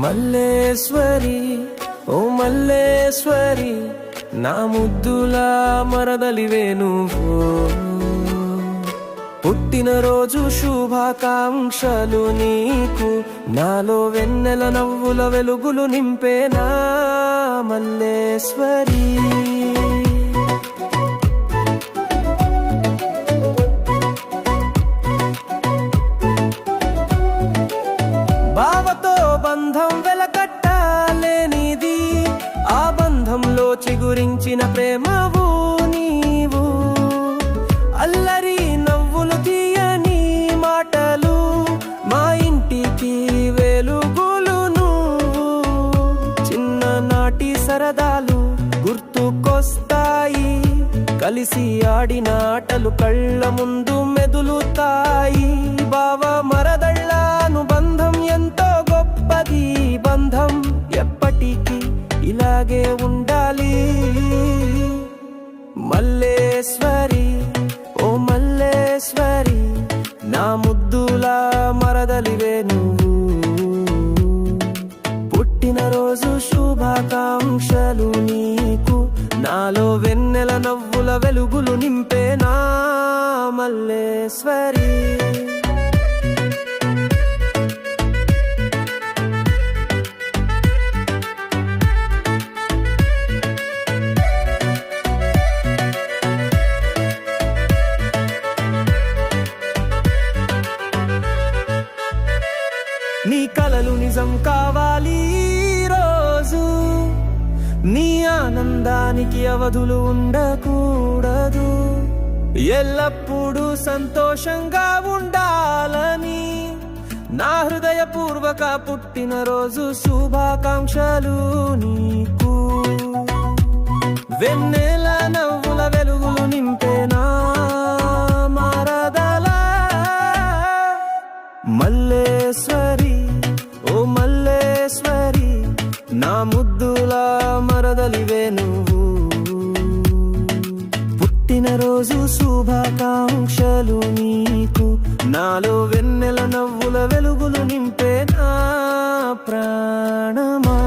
మల్లేశ్వరి ఓ మల్లేశ్వరి నా ముద్దులా మరదలివే నువ్వు పుట్టినరోజు శుభాకాంక్షలు నీకు నాలో వెన్నెల నవ్వుల వెలుగులు నింపేనా మల్లేశ్వరి బావతో బంధం వెలకట్టాలేనిది ఆ బంధంలో చిగురించిన ప్రేమవు నీవు అల్లరి నవ్వులు తీయని మాటలు మా ఇంటికి వెలుగులు నువ్వు చిన్ననాటి సరదాలు గుర్తుకొస్తాయి కలిసి ఆడిన ఆటలు కళ్ళ ముందు మెదులుతాయి బావ మరదళ్ళను బంధం ఎంతో గొప్పది బంధం ఎప్పటికీ ఇలాగే ఉండాలి మల్లేశ్వరి ఓ మల్లేశ్వరి నా ముద్దులా మరదలివే నువ్వు పుట్టినరోజు శుభాకాంక్షలు నీకు నాలో వెన్నెల నవ్వుల వెలుగులు నింపేనా మల్లేశ్వరి నీ కలలు నిజం కావాలి రోజు నీ ఆనందానికి అవధులు ఉండకూడదు ఎల్లప్పుడూ సంతోషంగా ఉండాలని నా హృదయపూర్వక పుట్టినరోజు శుభాకాంక్షలు నీకు వెన్నెల నవ్వుల వెలుగులు నింపేనా మరదలా మల్లేశ్వరి ఓ మల్లేశ్వరి నా ముద్దులా మరదలివే నువ్వు పుట్టినరోజు శుభాకాంక్షలు నీకు నాలో వెన్నెల నవ్వుల వెలుగులు నింపే నా ప్రాణమా